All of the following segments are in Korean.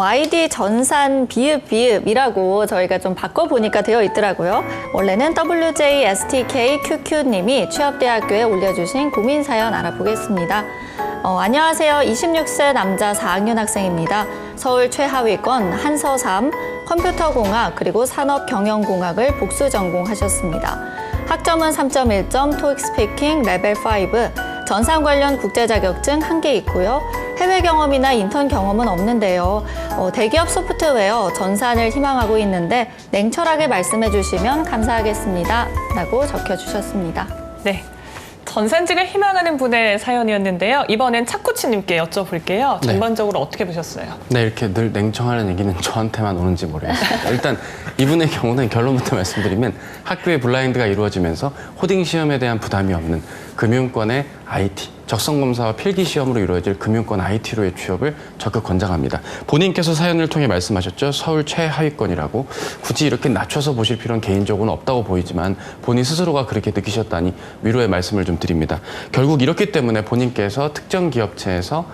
아이디 전산 비읍이라고 저희가 좀 바꿔보니까 되어 있더라고요. 원래는 WJSTKQQ님이 취업대학교에 올려주신 고민 사연 알아보겠습니다. 안녕하세요. 26세 남자 4학년 학생입니다. 서울 최하위권 한서3 컴퓨터공학 그리고 산업경영공학을 복수 전공하셨습니다. 학점은 3.1점, 토익 스피킹 레벨 5, 전산 관련 국제 자격증 1개 있고요. 해외 경험이나 인턴 경험은 없는데요. 대기업 소프트웨어 전산을 희망하고 있는데 냉철하게 말씀해 주시면 감사하겠습니다. 라고 적혀주셨습니다. 네. 전산직을 희망하는 분의 사연이었는데요. 이번엔 차쿠치님께 여쭤볼게요. 전반적으로 어떻게 보셨어요? 네, 이렇게 늘 냉정하는 얘기는 저한테만 오는지 모르겠습니다. 일단 이분의 경우는 결론부터 말씀드리면 학교의 블라인드가 이루어지면서 코딩 시험에 대한 부담이 없는 금융권의 IT, 적성검사와 필기시험으로 이루어질 금융권 IT로의 취업을 적극 권장합니다. 본인께서 사연을 통해 말씀하셨죠. 서울 최하위권이라고. 굳이 이렇게 낮춰서 보실 필요는 개인적으로는 없다고 보이지만 본인 스스로가 그렇게 느끼셨다니 위로의 말씀을 좀 드립니다. 결국 이렇기 때문에 본인께서 특정 기업체에서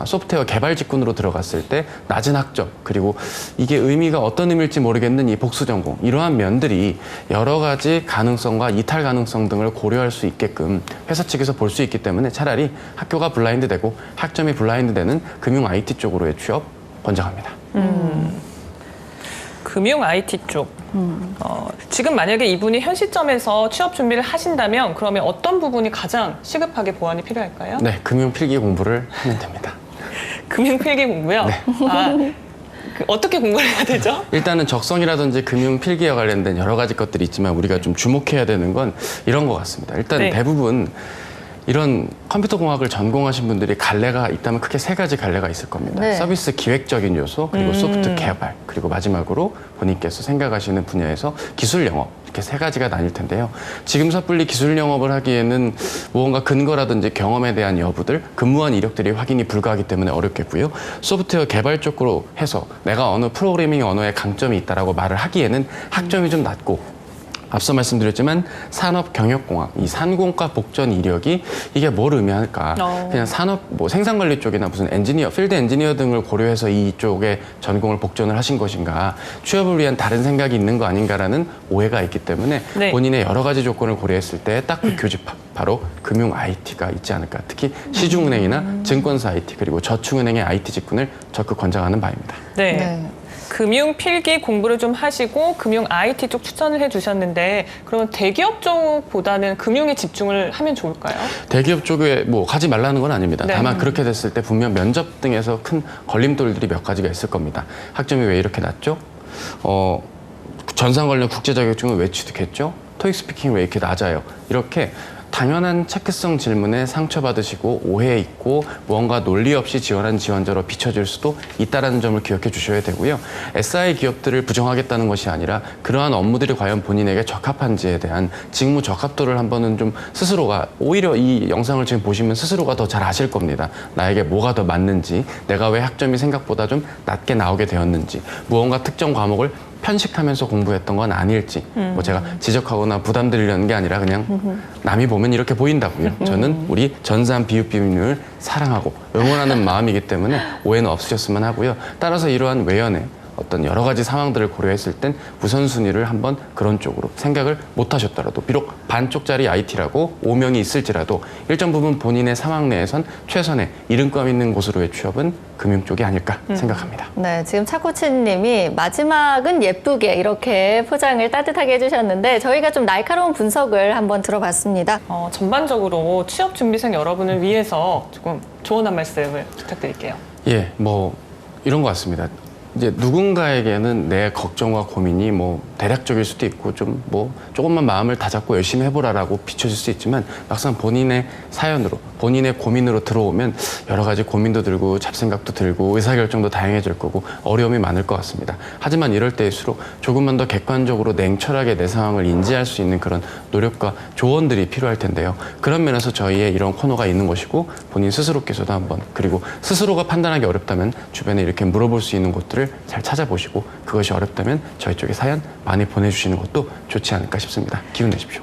소프트웨어 개발 직군으로 들어갔을 때 낮은 학점, 그리고 이게 의미가 어떤 의미일지 모르겠는 이 복수 전공, 이러한 면들이 여러 가지 가능성과 이탈 가능성 등을 고려할 수 있게끔 회사 측에서 볼 수 있기 때문에 차라리 학교가 블라인드 되고 학점이 블라인드 되는 금융 IT 쪽으로의 취업 권장합니다. 금융 IT 쪽. 지금 만약에 이분이 현 시점에서 취업 준비를 하신다면 그러면 어떤 부분이 가장 시급하게 보완이 필요할까요? 네, 금융 필기 공부를 하면 됩니다. 금융 필기 공부요? 네. 어떻게 공부를 해야 되죠? 일단은 적성이라든지 금융 필기와 관련된 여러 가지 것들이 있지만 우리가 좀 주목해야 되는 건 이런 것 같습니다. 일단 네. 대부분 이런 컴퓨터 공학을 전공하신 분들이 갈래가 있다면 크게 세 가지 갈래가 있을 겁니다. 네. 서비스 기획적인 요소, 그리고 소프트 개발, 그리고 마지막으로 본인께서 생각하시는 분야에서 기술 영업, 이렇게 세 가지가 나뉠 텐데요. 지금 섣불리 기술 영업을 하기에는 무언가 근거라든지 경험에 대한 여부들, 근무한 이력들이 확인이 불가하기 때문에 어렵겠고요. 소프트웨어 개발 쪽으로 해서 내가 어느 프로그래밍 언어에 강점이 있다라고 말을 하기에는 학점이 좀 낮고, 앞서 말씀드렸지만 산업경영공학, 이 산공과 복전 이력이 이게 뭘 의미할까? 그냥 산업, 생산관리 쪽이나 무슨 엔지니어, 필드 엔지니어 등을 고려해서 이쪽에 전공을 복전을 하신 것인가? 취업을 위한 다른 생각이 있는 거 아닌가라는 오해가 있기 때문에 네. 본인의 여러 가지 조건을 고려했을 때 딱 그 교집합, 바로 금융 IT가 있지 않을까? 특히 시중은행이나 증권사 IT 그리고 저축은행의 IT 직군을 적극 권장하는 바입니다. 네. 네. 금융 필기 공부를 좀 하시고 금융 IT 쪽 추천을 해주셨는데 그러면 대기업 쪽보다는 금융에 집중을 하면 좋을까요? 대기업 쪽에 가지 말라는 건 아닙니다. 네. 다만 그렇게 됐을 때 분명 면접 등에서 큰 걸림돌들이 몇 가지가 있을 겁니다. 학점이 왜 이렇게 낮죠? 전산 관련 국제 자격증은 왜 취득했죠? 토익 스피킹 왜 이렇게 낮아요? 이렇게 당연한 체크성 질문에 상처받으시고 오해 있고 무언가 논리 없이 지원한 지원자로 비춰질 수도 있다는 점을 기억해 주셔야 되고요. SI 기업들을 부정하겠다는 것이 아니라 그러한 업무들이 과연 본인에게 적합한지에 대한 직무 적합도를 한번은 좀 스스로가, 오히려 이 영상을 지금 보시면 스스로가 더 잘 아실 겁니다. 나에게 뭐가 더 맞는지, 내가 왜 학점이 생각보다 좀 낮게 나오게 되었는지, 무언가 특정 과목을 편식하면서 공부했던 건 아닐지, 제가 지적하거나 부담 드리려는 게 아니라 그냥 남이 보면 이렇게 보인다고요. 저는 우리 전산 비읍비밀을 사랑하고 응원하는 마음이기 때문에 오해는 없으셨으면 하고요. 따라서 이러한 외연의 어떤 여러 가지 상황들을 고려했을 땐 우선순위를 한번 그런 쪽으로 생각을 못 하셨더라도, 비록 반쪽짜리 IT라고 오명이 있을지라도 일정 부분 본인의 상황 내에선 최선의 이름감 있는 곳으로의 취업은 금융 쪽이 아닐까 생각합니다. 네, 지금 차코치님이 마지막은 예쁘게 이렇게 포장을 따뜻하게 해주셨는데 저희가 좀 날카로운 분석을 한번 들어봤습니다. 전반적으로 취업 준비생 여러분을 위해서 조금 조언 한 말씀을 부탁드릴게요. 예, 이런 것 같습니다. 이제 누군가에게는 내 걱정과 고민이 대략적일 수도 있고 조금만 마음을 다잡고 열심히 해보라라고 비춰질 수 있지만 막상 본인의 사연으로, 본인의 고민으로 들어오면 여러 가지 고민도 들고 잡생각도 들고 의사결정도 다양해질 거고 어려움이 많을 것 같습니다. 하지만 이럴 때일수록 조금만 더 객관적으로 냉철하게 내 상황을 인지할 수 있는 그런 노력과 조언들이 필요할 텐데요. 그런 면에서 저희의 이런 코너가 있는 것이고, 본인 스스로께서도 한번, 그리고 스스로가 판단하기 어렵다면 주변에 이렇게 물어볼 수 있는 곳들을 잘 찾아보시고, 그것이 어렵다면 저희 쪽에 사연 많이 보내주시는 것도 좋지 않을까 싶습니다. 기운 내십시오.